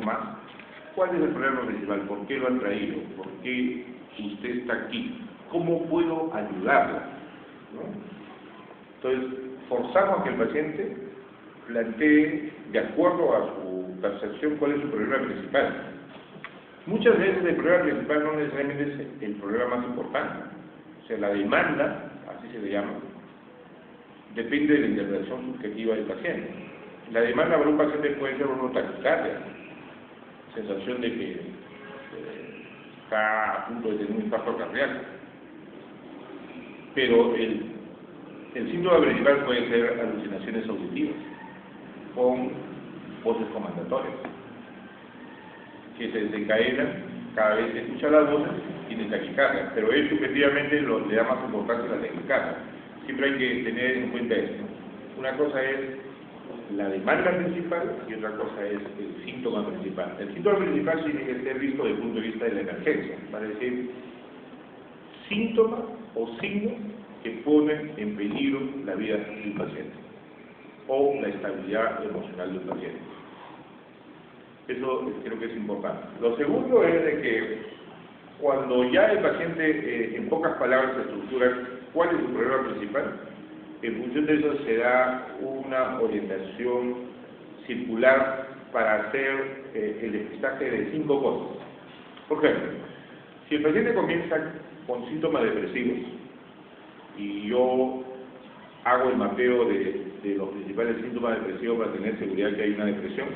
más, ¿cuál es el problema principal? ¿Por qué lo han traído? ¿Por qué usted está aquí? ¿Cómo puedo ayudarla? ¿No? Entonces, forzamos a que el paciente plantee, de acuerdo a su percepción, cuál es su problema principal. Muchas veces el problema principal no necesariamente es el problema más importante. O sea, la demanda, así se le llama, depende de la interpretación subjetiva del paciente. La demanda para un paciente puede ser una taquicardia, sensación de que está a punto de tener un infarto cardíaco. Pero el síntoma principal puede ser alucinaciones auditivas con voces comandatorias que se desencadenan cada vez que escucha las voces, tiene taquicardia, pero él subjetivamente le da más importancia a la taquicardia. Siempre hay que tener en cuenta esto. Una cosa es la demanda principal y otra cosa es el síntoma principal. El síntoma principal tiene que ser visto desde el punto de vista de la emergencia, para decir síntoma o signo que ponen en peligro la vida del paciente o la estabilidad emocional del paciente. Eso creo que es importante. Lo segundo es de que cuando ya el paciente, en pocas palabras, se estructura cuál es su problema principal, en función de eso se da una orientación circular para hacer el despistaje de 5 cosas. Por ejemplo, si el paciente comienza con síntomas depresivos y yo hago el mapeo de los principales síntomas depresivos para tener seguridad que hay una depresión,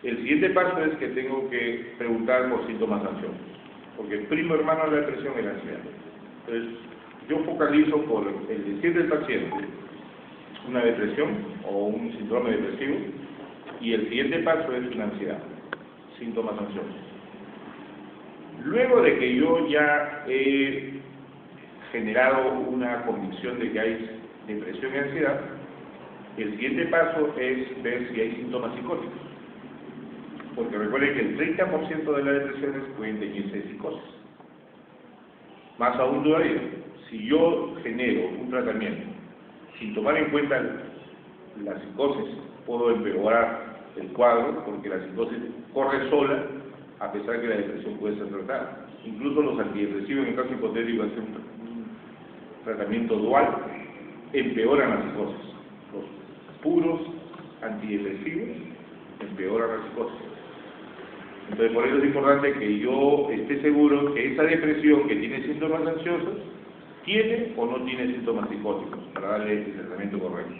el siguiente paso es que tengo que preguntar por síntomas ansiosos, porque el primo hermano de la depresión es la ansiedad. Entonces, yo focalizo por el decir del paciente una depresión o un síndrome depresivo, y el siguiente paso es una ansiedad, síntomas ansiosos. Luego de que yo ya he generado una convicción de que hay depresión y ansiedad, el siguiente paso es ver si hay síntomas psicóticos. Porque recuerden que el 30% de las depresiones pueden teñirse de psicosis. Más aún todavía, si yo genero un tratamiento sin tomar en cuenta la psicosis, puedo empeorar el cuadro, porque la psicosis corre sola, a pesar que la depresión puede ser tratada. Incluso los antidepresivos, en el caso hipotético, hacer un tratamiento dual, empeoran la psicosis. Los puros antidepresivos empeoran la psicosis. Entonces, por eso es importante que yo esté seguro que esa depresión que tiene síntomas ansiosos tiene o no tiene síntomas psicóticos para darle el tratamiento correcto.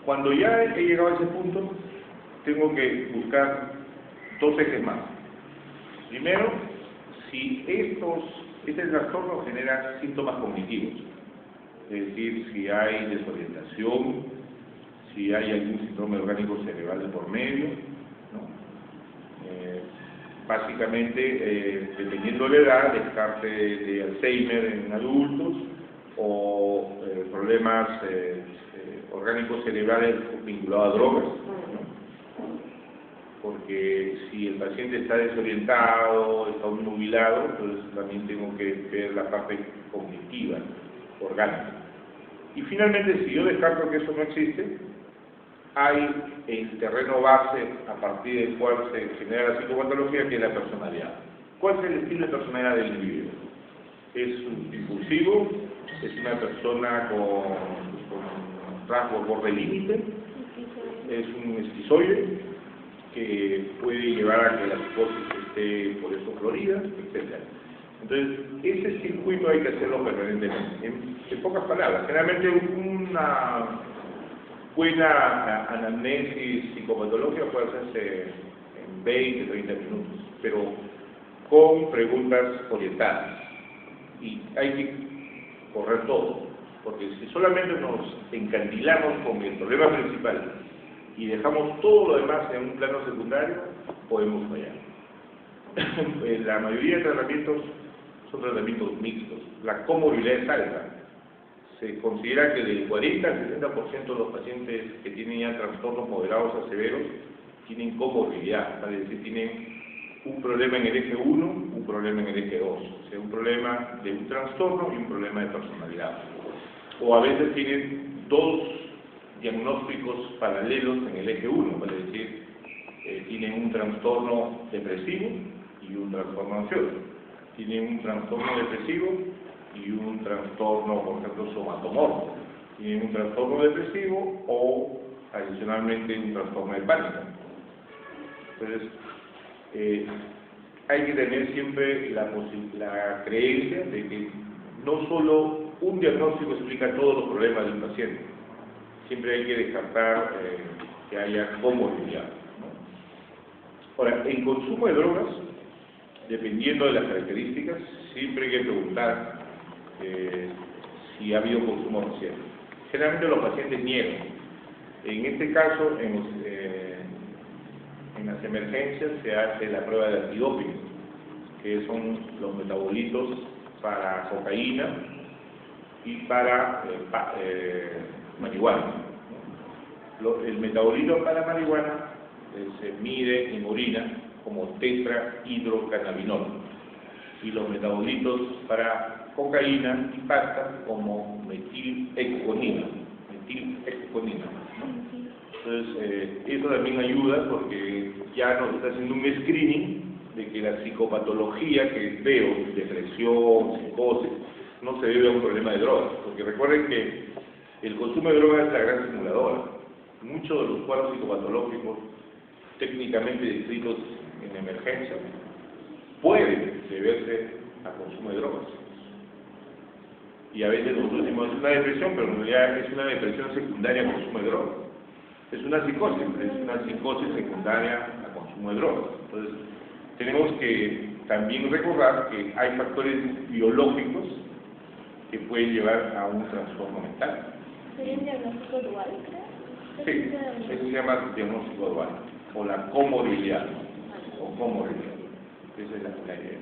Cuando ya he llegado a ese punto, tengo que buscar 2 ejes más. Primero, si este trastorno genera síntomas cognitivos, es decir, si hay desorientación, si hay algún síndrome orgánico cerebral de por medio, ¿no? Básicamente, dependiendo de la edad, descarte de Alzheimer en adultos o problemas orgánicos cerebrales vinculados a drogas, ¿no? Porque si el paciente está desorientado, está obnubilado, entonces también tengo que ver la parte cognitiva, orgánica. Y finalmente, si yo descarto que eso no existe, hay el terreno base a partir del cual se genera la psicopatología, que es la personalidad. ¿Cuál es el estilo de personalidad del individuo? ¿Es un impulsivo? ¿Es una persona con rasgos borde límite? ¿Es un esquizoide que puede llevar a que la psicosis esté por eso florida, etcétera? Entonces, ese circuito hay que hacerlo permanentemente. En pocas palabras, generalmente una buena anamnesis psicopatológica puede hacerse en 20, 30 minutos, pero con preguntas orientadas. Y hay que correr todo, porque si solamente nos encandilamos con el problema principal y dejamos todo lo demás en un plano secundario, podemos fallar. La mayoría de tratamientos son tratamientos mixtos. La comorbilidad es alta. Se considera que del 40 al 60% de los pacientes que tienen ya trastornos moderados a severos tienen comorbilidad, es decir, tienen un problema en el eje 1, un problema en el eje 2, o sea, un problema de un trastorno y un problema de personalidad. O a veces tienen 2 diagnósticos paralelos en el eje 1, es decir, tienen un trastorno depresivo y un trastorno ansioso. Tienen un trastorno depresivo y un trastorno, por ejemplo, somatomorfo. Tienen un trastorno depresivo o, adicionalmente, un trastorno de pánico. Entonces, hay que tener siempre la creencia de que no solo un diagnóstico explica todos los problemas de un paciente. Siempre hay que descartar que haya comorbilidad, ¿no? Ahora, en consumo de drogas, dependiendo de las características, siempre hay que preguntar si ha habido consumo reciente. Generalmente los pacientes niegan. En este caso, en las emergencias se hace la prueba de antidoping, que son los metabolitos para cocaína y para marihuana. El metabolito para marihuana se mide en orina como tetrahidrocannabinol y los metabolitos para cocaína y pasta como metilhexaconina. Entonces, eso también ayuda porque ya nos está haciendo un screening de que la psicopatología que veo, depresión, psicosis, no se debe a un problema de drogas, porque recuerden que el consumo de drogas es la gran simuladora. Muchos de los cuadros psicopatológicos técnicamente descritos en emergencia pueden deberse al consumo de drogas. Y a veces nosotros decimos es una depresión, pero en realidad es una depresión secundaria al consumo de drogas. Es una psicosis secundaria al consumo de drogas. Entonces, tenemos que también recordar que hay factores biológicos que pueden llevar a un trastorno mental. ¿Sería un diagnóstico dual, creo? Sí, eso se llama diagnóstico dual, o la comorbilidad, o comorbilidad. Esa es la idea.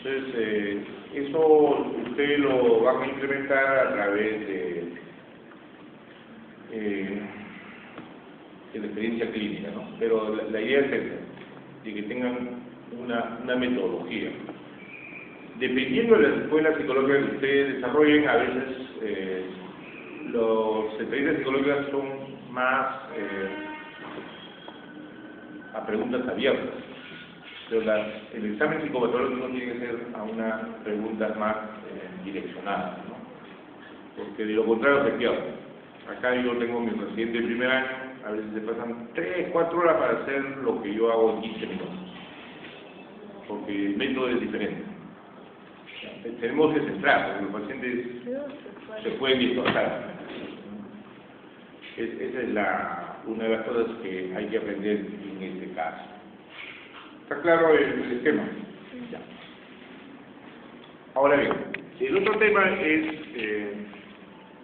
Entonces, eso ustedes lo van a implementar a través de la experiencia clínica, ¿no? Pero la idea es esa, de que tengan una metodología. Dependiendo de las escuelas psicológicas que ustedes desarrollen, a veces los experiencias psicológicas son más a preguntas abiertas, pero el examen psicopatológico tiene que ser a unas preguntas más direccionadas, ¿no? Porque de lo contrario se pierde. Acá yo tengo mi residente de primer año, a veces se pasan 3, 4 horas para hacer lo que yo hago en 15 minutos, porque el método es diferente. Tenemos que centrar, porque los pacientes se pueden distorsionar. Esa es una de las cosas que hay que aprender en este caso. ¿Está claro el esquema? Ya. Ahora bien, el otro tema es